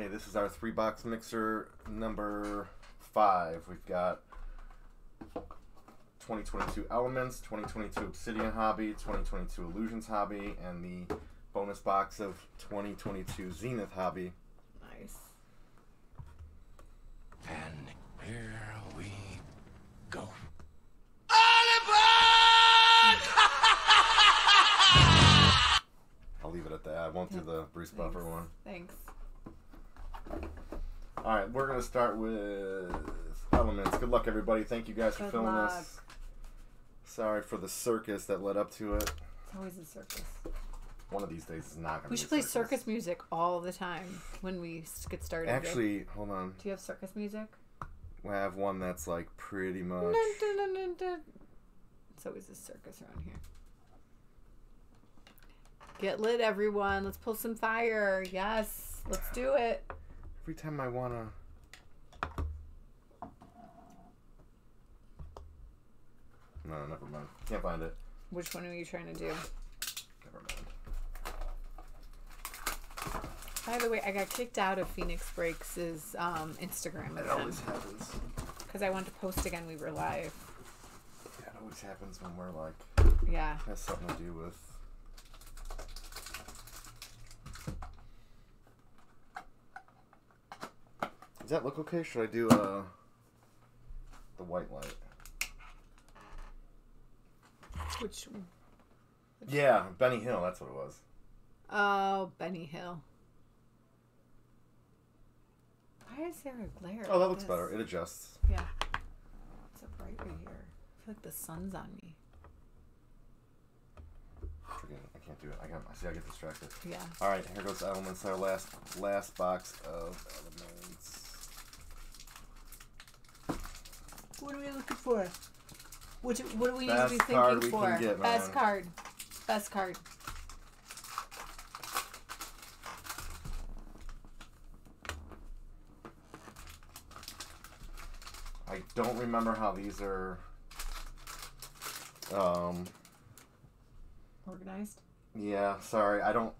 Okay, this is our 3-box mixer number 5. We've got 2022 Elements, 2022 Obsidian Hobby, 2022 Illusions Hobby, and the bonus box of 2022 Zenith Hobby. Nice. And here we go. I'll leave it at that. I won't do the Bruce Buffer one. Thanks. Alright, we're going to start with Elements. Good luck, everybody. Thank you guys for filming this. Sorry for the circus that led up to it. It's always a circus. One of these days is not going to be We should play circus music all the time when we get started. Actually, hold on. Do you have circus music? We have one that's like pretty much... It's always a circus around here. Get lit, everyone. Let's pull some fire. Yes. Let's do it. Every time I want to... No, never mind. Can't find it. Which one are you trying to do? Never mind. By the way, I got kicked out of Phoenix Breaks' Instagram It again. always happens. Because I wanted to post again. We were live. Yeah, it always happens when we're like... Yeah. Has something to do with... Does that look okay? Should I do the white light? Which Yeah, Benny Hill. That's what it was. Oh, Benny Hill. Why is there a glare? Oh, that like looks this? better. It adjusts. Yeah. It's so bright right here. I feel like the sun's on me. Forget it. I can't do it. I get distracted. Yeah. All right, here goes Elements. Our last box of Elements. What are we looking for? What do we need to Best be card thinking we for? can get, Best man. card. Best card. I don't remember how these are Organized? yeah, sorry. I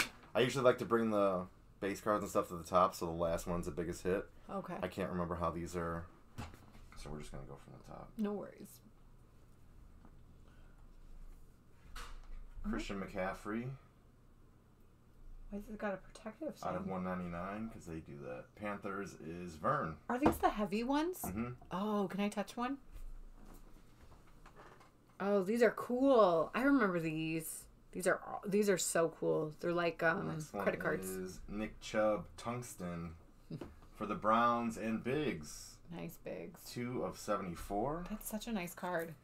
usually like to bring the base cards and stuff to the top, so the last one's the biggest hit. Okay. I can't remember how these are, so we're just going to go from the top. No worries. Christian McCaffrey Why has it got a protective sign? out of 199 because they do that. Panthers is Vern. Are these the heavy ones? Mm-hmm. Oh, can I touch one? Oh, these are cool. I remember these. These are so cool. They're like credit cards. Is Nick Chubb Tungsten for the Browns and Biggs. Nice bigs. 2 of 74. That's such a nice card.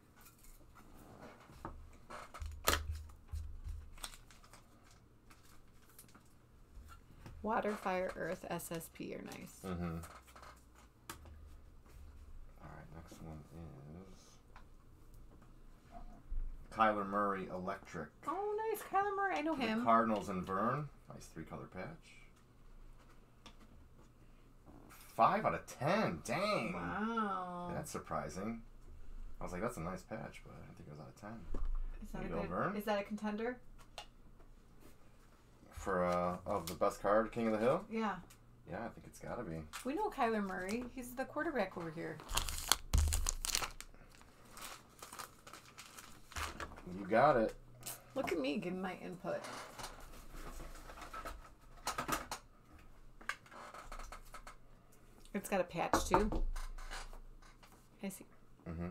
Water, Fire, Earth, SSP are nice. Mm-hmm. Alright, next one is Kyler Murray Electric. Oh, nice. Kyler Murray. I know The him. Cardinals and Vern. Nice 3-color patch. 5 out of 10. Dang. Wow. That's surprising. I was like, that's a nice patch, but I didn't think it was out of 10. Is that There a you go, good? Vern. Is that a contender? For, of the best card, King of the Hill? Yeah. Yeah, I think it's gotta be. We know Kyler Murray. He's the quarterback over here. You got it. Look at me giving my input. It's got a patch too. I see. Mm-hmm.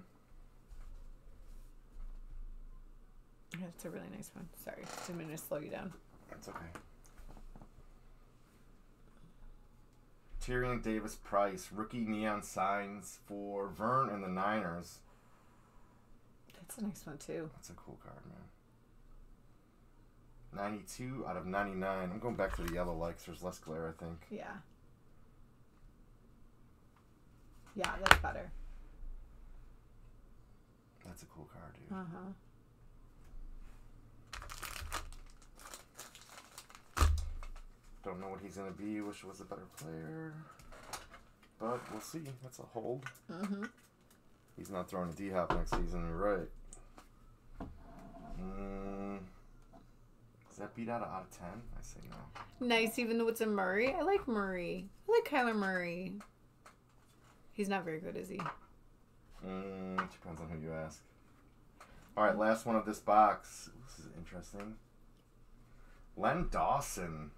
That's a really nice one. Sorry, didn't mean to slow you down. That's okay. Tyrion Davis Price, rookie neon signs for Vern and the Niners. That's a nice one too. That's a cool card, man. 92 out of 99. I'm going back to the yellow lights. There's less glare, I think. Yeah. Yeah, that's better. That's a cool card, dude. Uh-huh. Don't know what he's going to be. Wish he was a better player. But we'll see. That's a hold. Mm-hmm. He's not throwing a D-Hop next season, you're right. Does that beat out of 10? I say no. Nice, even though it's a Murray. I like Murray. I like Kyler Murray. He's not very good, is he? Depends on who you ask. All right, last one of this box. This is interesting. Len Dawson.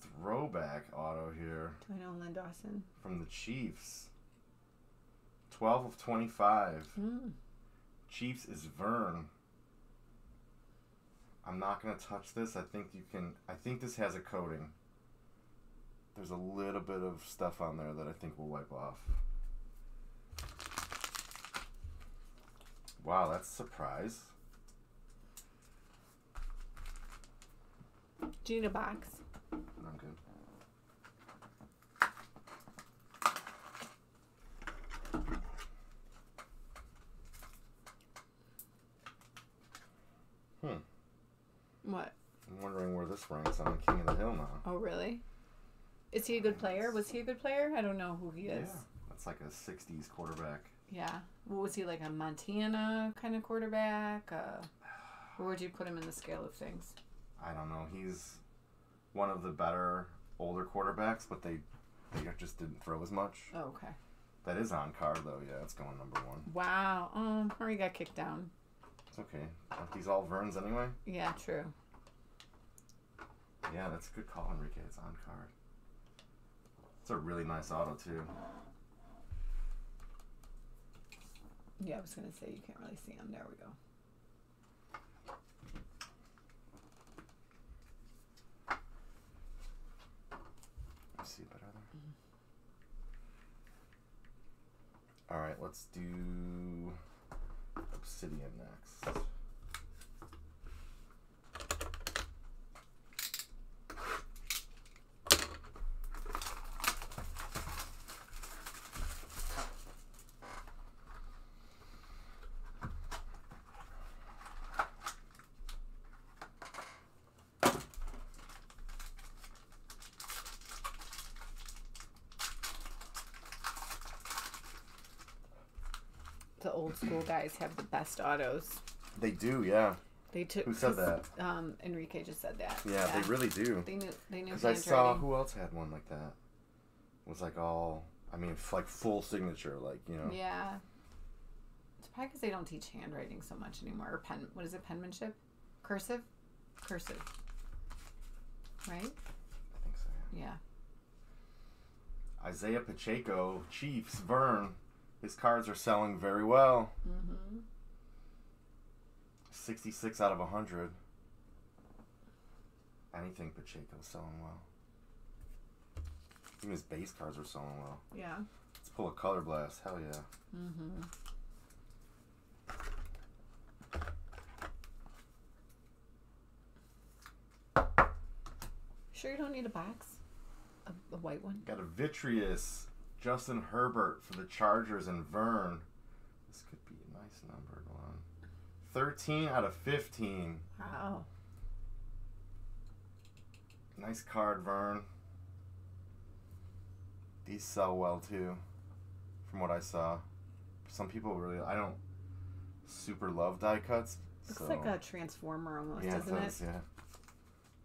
Throwback auto here. Do I know Len Dawson? From the Chiefs. 12 of 25. Chiefs is Vern. I'm not going to touch this. I think this has a coating. There's a little bit of stuff on there that I think will wipe off. Wow, that's a surprise. Do you need a box? I'm good. What? I'm wondering where this ranks on the King of the Hill now. Oh, really? Is he a good player? Was he a good player? I don't know who he is. Yeah, that's like a 60s quarterback. Yeah. Well, was he like a Montana kind of quarterback? Where would you put him in the scale of things? I don't know. He's one of the better older quarterbacks, but they just didn't throw as much. Oh, okay. That is on card, though. Yeah, it's going number 1. Wow. Murray got kicked down. It's okay. Aren't these all Verns anyway? Yeah, true. Yeah, that's a good call, Enrique. It's on card. It's a really nice auto, too. Yeah, I was going to say you can't really see him. There we go. Let's see better there. All right, let's do Obsidian next. The old school guys have the best autos. They do, yeah. They took. Who said that? Enrique just said that. Yeah, they really do. They knew. Because I saw who else had one like that. It was like all, I mean, like full signature, like, you know. Yeah. It's probably because they don't teach handwriting so much anymore. Or pen. What is it? Penmanship? Cursive? Cursive. Right? I think so. Yeah. Isaiah Pacheco, Chiefs, Vern. His cards are selling very well. 66 out of 100. Anything Pacheco's selling well. Even his base cards are selling well. Yeah. Let's pull a color blast. Hell yeah. Sure you don't need a box? A white one? Got a vitreous Justin Herbert for the Chargers and Vern. This could be a nice numbered one. 13 out of 15. Wow. Nice card, Vern. These sell well too, from what I saw. Some people really, I don't super love die cuts. Looks like a transformer almost, yeah, doesn't it? Yeah.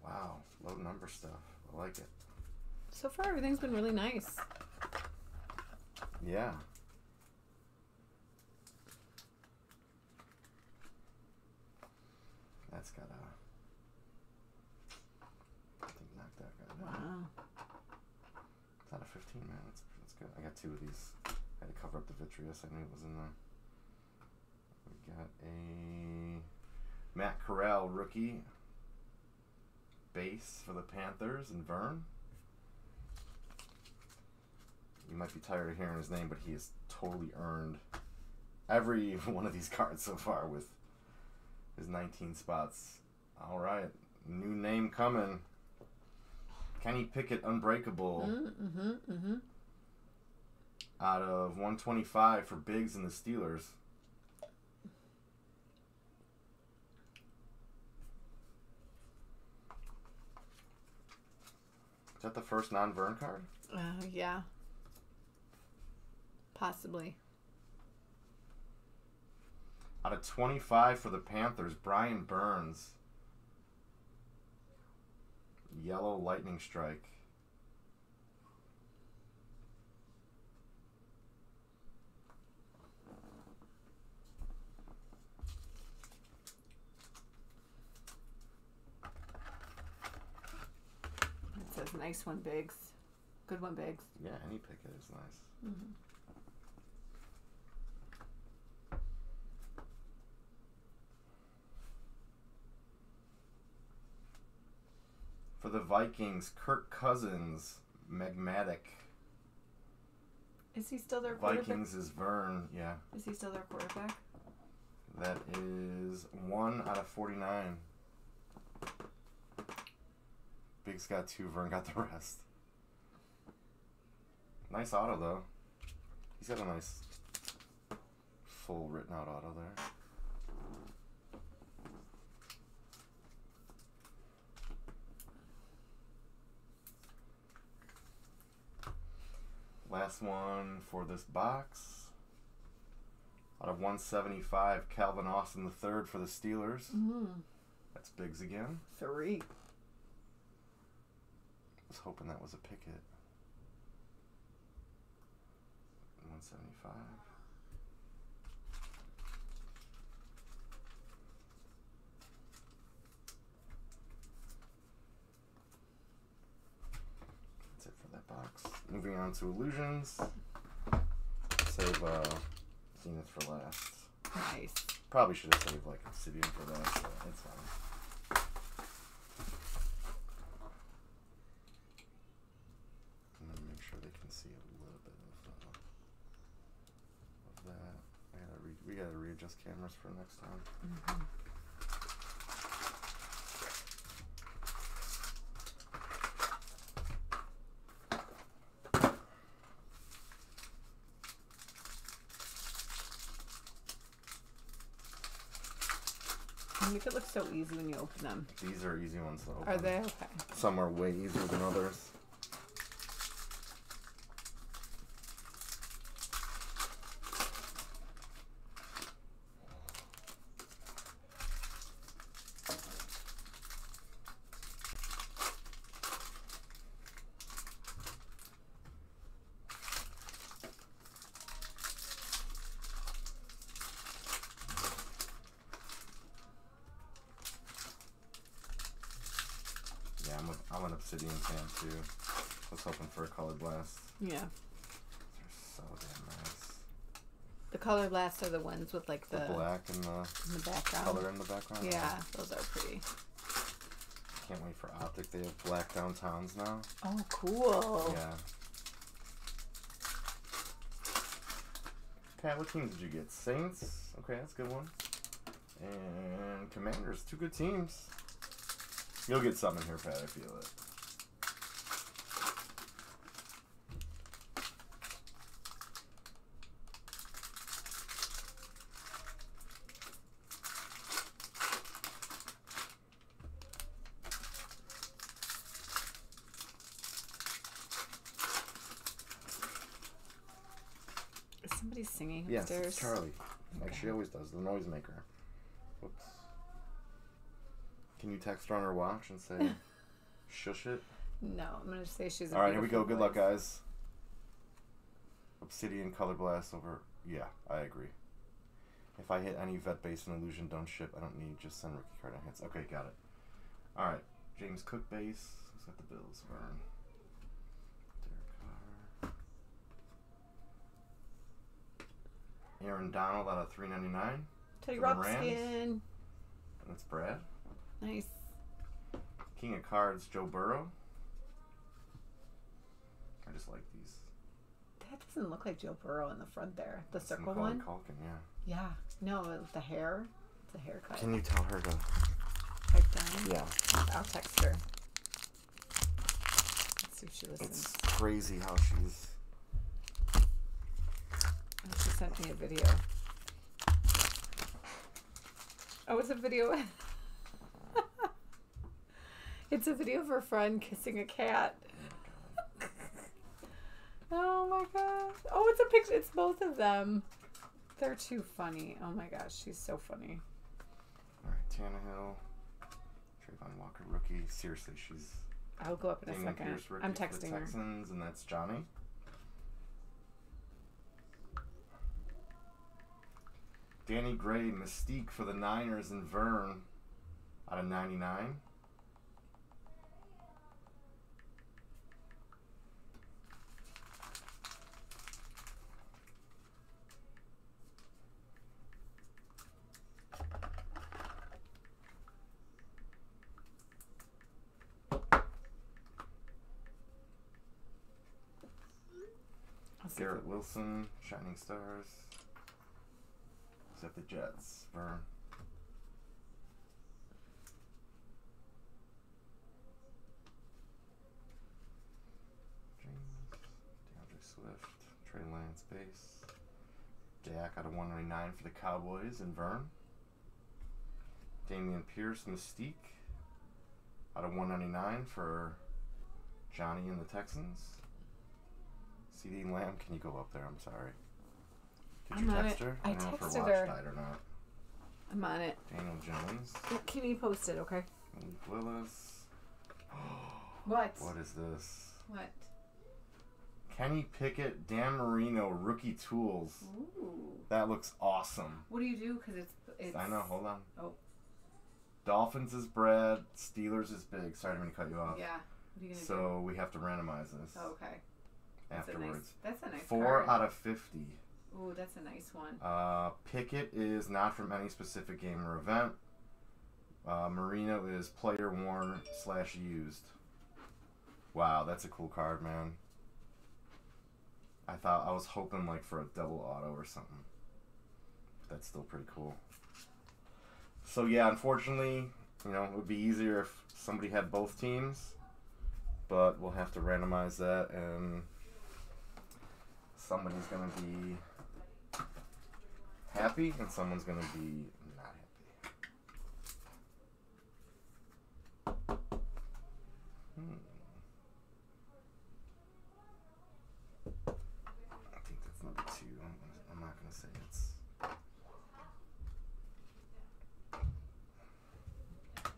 Wow, low number stuff. I like it. So far, everything's been really nice. Yeah. That's got a. I think knock that guy down. Wow. It's out of 15, man. That's good. I got 2 of these. I had to cover up the vitreous. I knew it was in there. We got a Matt Corral rookie base for the Panthers and Vern. You might be tired of hearing his name, but he has totally earned every one of these cards so far with his 19 spots. All right, new name coming. Kenny Pickett, Unbreakable. Out of 125 for Biggs and the Steelers. Is that the first non-Vern card? Yeah. Possibly. Out of 25 for the Panthers, Brian Burns. Yellow lightning strike. It says nice one, Biggs. Good one, Biggs. Yeah, any picket is nice. Mm-hmm. For the Vikings, Kirk Cousins, Magmatic. Is he still their quarterback? Vikings is Vern, yeah. Is he still their quarterback? That is 1 out of 49. Biggs got 2, Vern got the rest. Nice auto, though. He's got a nice full written out auto there. Last one for this box. Out of 175, Calvin Austin III for the Steelers. Mm-hmm. That's Biggs again. 3. I was hoping that was a picket. 175. That's it for that box. Moving on to Illusions. Save Zenith for last. Nice. Probably should have saved like Obsidian for that, so it's fine. I'm gonna make sure they can see a little bit of that. We gotta readjust cameras for next time. Mm-hmm. They make it look so easy when you open them. These are easy ones to open. Are they? Okay. Some are way easier than others. Yeah, I'm an Obsidian fan too. I was hoping for a Color Blast. Yeah. They're so damn nice. The color blasts are the ones with like The black and in the background. color in the background. Yeah, those are pretty. Can't wait for Optic. They have black downtowns now. Oh, cool. Yeah. Pat, what teams did you get? Saints? Okay, that's a good one. And Commanders. 2 good teams. You'll get something here, Pat. I feel it. Is somebody singing Yes, upstairs? it's Charlie. Like Okay. she always does. The noisemaker. Whoops. Can you text her on her watch and say, shush it? No, I'm going to say she's a All right, here we go. beautiful Good luck, voice. guys. Obsidian Color Blast over. Yeah, I agree. If I hit any vet base and illusion, don't ship. I don't need. Just send rookie card on hits. Okay, got it. All right, James Cook base. Who's got the Bills? Vern. Derek Carr. Aaron Donald out of 399. Teddy for the Rams. Ruxpin. And that's Brad. Nice. King of Cards, Joe Burrow. I just like these. That doesn't look like Joe Burrow in the front there. The That's circle Macaulay one? Culkin, yeah. Yeah. No, with the hair. It's a haircut. Can you tell her to? Type down? Yeah. I'll text her. Let's see if she listens. It's crazy how she's. Oh, she sent me a video. Oh, it's a video. It's a video of her friend kissing a cat. Oh my gosh. Oh, it's a picture. It's both of them. They're too funny. Oh my gosh, she's so funny. All right, Tannehill, Trayvon Walker, rookie. Seriously, she's I'll go up in a Damian second. Pierce, rookie I'm for the texting her. Texans, and that's Johnny. Danny Gray, Mystique for the Niners, and Vern out of 99. Garrett Wilson, Shining Stars. Is that the Jets? Vern. James, DeAndre Swift, Trey Lance base. Dak out of 199 for the Cowboys and Vern. Damian Pierce, Mystique out of 199 for Johnny and the Texans. CD Lamb, can you go up there? I'm sorry. Did you text her? I don't know if her texted watch her. died or not. I'm on it. Daniel Jones. Keep me posted, okay? Malik Willis. What? What is this? What? Kenny Pickett, Dan Marino, rookie tools. Ooh. That looks awesome. What do you do? Because it's. I know. Hold on. Oh. Dolphins is Brad. Steelers is Big. Sorry, I'm going to cut you off. Yeah. What are you gonna do? So we have to randomize this Oh, okay. afterwards. That's a nice 4 card. out of 50. Ooh, that's a nice one. Pickett is not from any specific game or event. Marino is player worn / used. Wow, that's a cool card, man. I was hoping like for a double auto or something. That's still pretty cool. So yeah, unfortunately, you know, it would be easier if somebody had both teams, but we'll have to randomize that, and somebody's gonna be happy and someone's gonna be not happy. I think that's number 2. I'm not gonna say it's.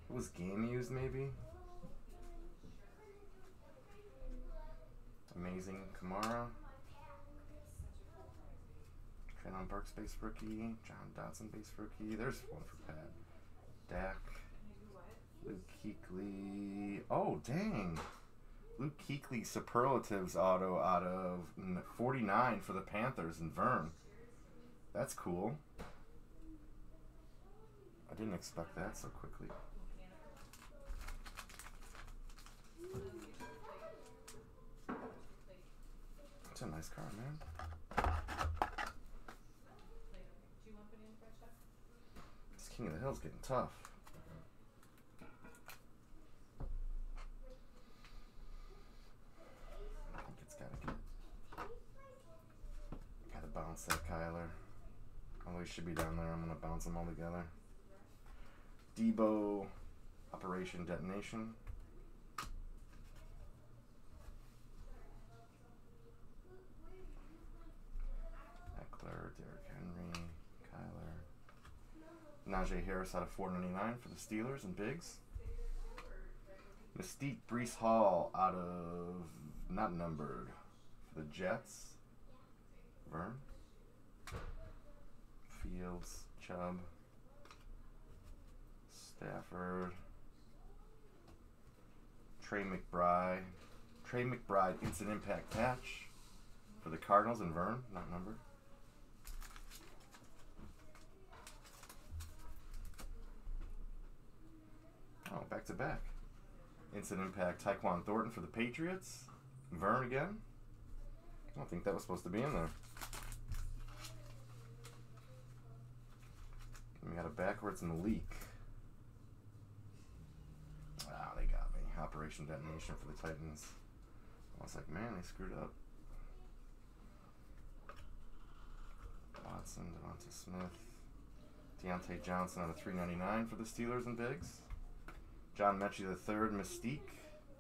It was game used, maybe. Amazing Kamara. Traylon Burks base rookie. John Dotson base rookie. There's one for Pat. Dak. Luke Kuechly. Oh, dang. Luke Kuechly superlatives auto out of 49 for the Panthers and Vern. That's cool. I didn't expect that so quickly. That's a nice card, man. This King of the Hill's getting tough. I think it's gotta bounce that Kyler. Oh, he should be down there. I'm gonna bounce them all together. Debo, Operation Detonation. Eckler, Derrick Henry, Kyler. Najee Harris out of 499 for the Steelers and Biggs. Mystique, Breece Hall out of not numbered for the Jets. Vern. Fields, Chubb. Stafford. Trey McBride, instant impact patch for the Cardinals and Vern, not numbered. Oh, back to back. Instant impact Tyquan Thornton for the Patriots. Vern again. I don't think that was supposed to be in there. And we got a backwards Malik. Wow, they got me. Operation Detonation for the Titans. I was like, man, they screwed up. Watson, Devonta Smith. Deontay Johnson out of 399 for the Steelers and Biggs. John Mechie III, Mystique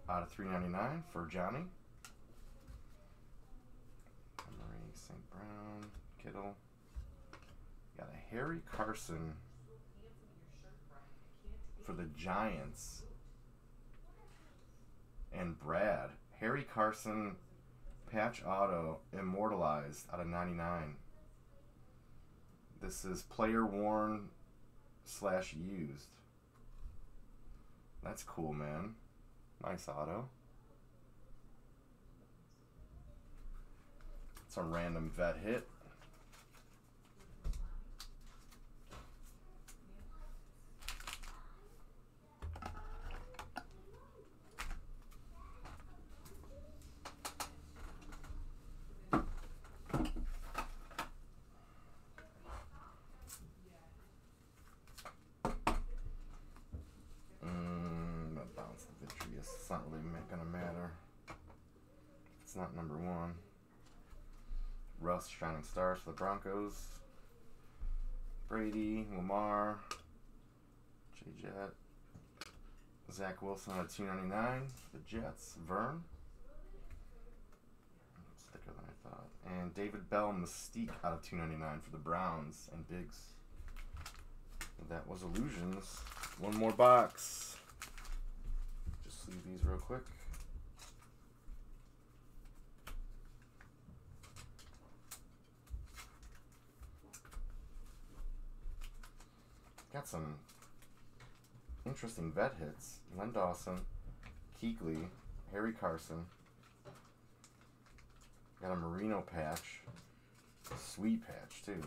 out of 399 for Johnny. Emery, St. Brown, Kittle. Got a Harry Carson for the Giants. And Brad. Harry Carson patch auto immortalized out of 99. This is player worn / used. That's cool, man. Nice auto. It's a random vet hit. It's not really gonna matter. It's not number 1. Russ, Shining Stars for the Broncos. Brady, Lamar, J-Jet, Zach Wilson at 299 for the Jets. Vern. It's thicker than I thought. And David Bell, Mystique out of 299 for the Browns and Biggs. That was Illusions. One more box. Leave these real quick. Got some interesting vet hits. Len Dawson, Kuechly, Harry Carson. Got a Marino patch. Sweet patch too.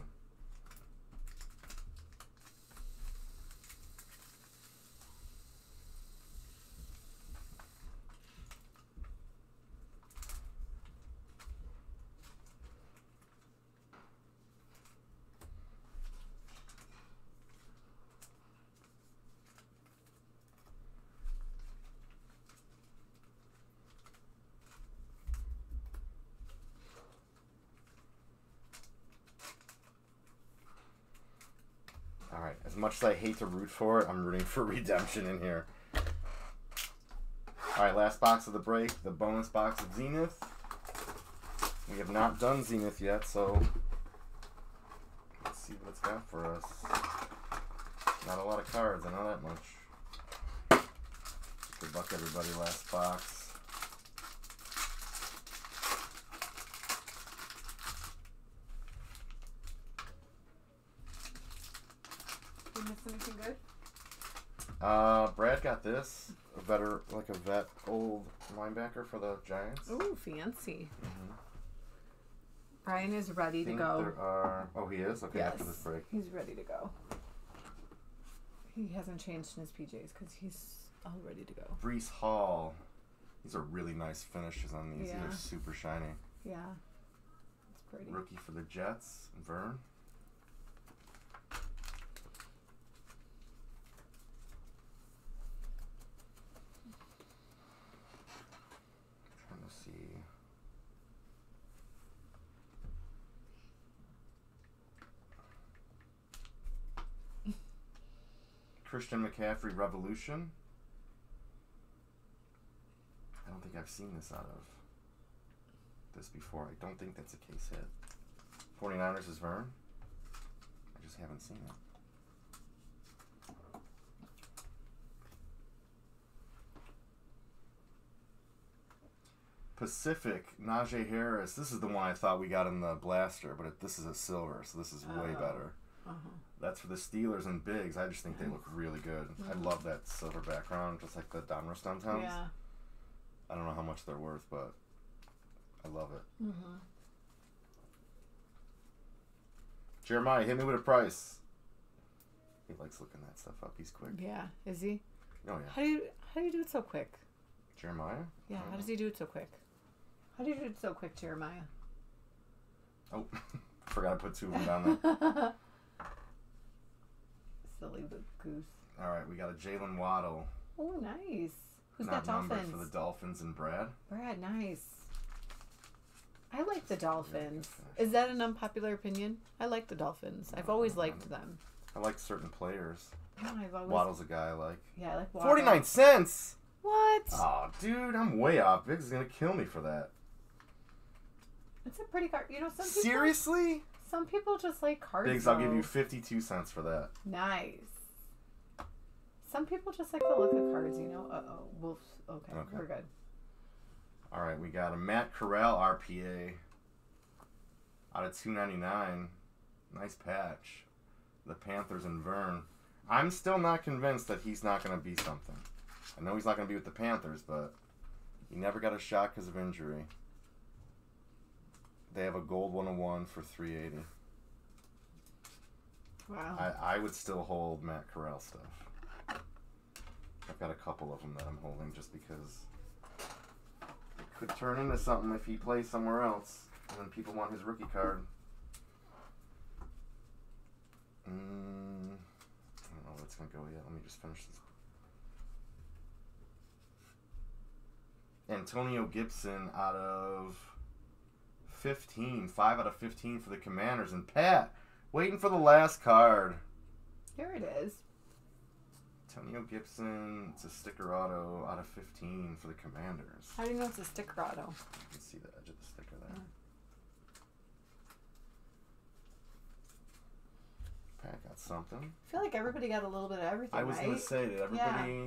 Alright, as much as I hate to root for it, I'm rooting for redemption in here. Alright, last box of the break, the bonus box of Zenith. We have not done Zenith yet, so let's see what it's got for us. Not a lot of cards, I know that much. Good luck, everybody, last box. Anything good? Brad got this. A vet old linebacker for the Giants. Ooh, fancy. Mm-hmm. Brian is ready to go. There are... Oh, he is? Okay, yes. After this break. He's ready to go. He hasn't changed in his PJs because he's all ready to go. Breece Hall. These are really nice finishes on these. Yeah. These are super shiny. Yeah. It's pretty. Rookie for the Jets. Vern. Christian McCaffrey Revolution. I don't think I've seen this out of this before. I don't think that's a case hit. 49ers is Vern. I just haven't seen it. Pacific, Najee Harris. This is the one I thought we got in the blaster, but this is a silver, so this is way better. That's for the Steelers and Biggs. I just think they look really good. I love that silver background, just like the Donruss Downtowns. Yeah. I don't know how much they're worth, but I love it. Mm-hmm. Jeremiah, hit me with a price. He likes looking that stuff up. He's quick. Yeah, is he? Oh yeah. How do you do it so quick? Jeremiah? Yeah, how does he do it so quick? How do you do it so quick, Jeremiah? Oh, forgot to put 2 of them down there. Silly goose. All right, we got a Jalen Waddle. Oh, nice. Who's Not got Dolphins? numbered for the Dolphins and Brad. Brad, nice. I like the Dolphins. Is that an unpopular opinion? I like the Dolphins. I've always liked them. I like certain players. No, I've always... Waddle's a guy I like. Yeah, I like Waddle. 49 cents! What? Oh, dude, I'm way off. Biggs is going to kill me for that. It's a pretty card. You know, some people... Seriously? Some people just like cards. Biggs, I'll give you 52 cents for that. Nice. Some people just like the look of cards, you know? Uh-oh. Okay, we're good. All right, we got a Matt Corral RPA out of 299. Nice patch. The Panthers and Vern. I'm still not convinced that he's not going to be something. I know he's not going to be with the Panthers, but he never got a shot because of injury. They have a gold 101 for 380. Wow. I would still hold Matt Corral stuff. I've got a couple of them that I'm holding just because it could turn into something if he plays somewhere else and then people want his rookie card. I don't know where it's going to go yet. Let me just finish this. Antonio Gibson out of 15. 5 out of 15 for the Commanders. And Pat, waiting for the last card. Here it is. Antonio Gibson, it's a sticker auto out of 15 for the Commanders. How do you know it's a sticker auto? You can see the edge of the sticker there. Pat got something. I feel like everybody got a little bit of everything, I was going to say, did everybody... Yeah.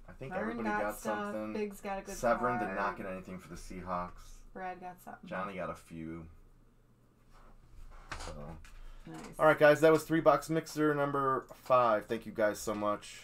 I think Vern everybody got stuff. something. Biggs got a good Severin card. did not get anything for the Seahawks. Brad got something. Johnny got a few. So... Nice. All right, guys, that was 3 Box Mixer number 5. Thank you guys so much.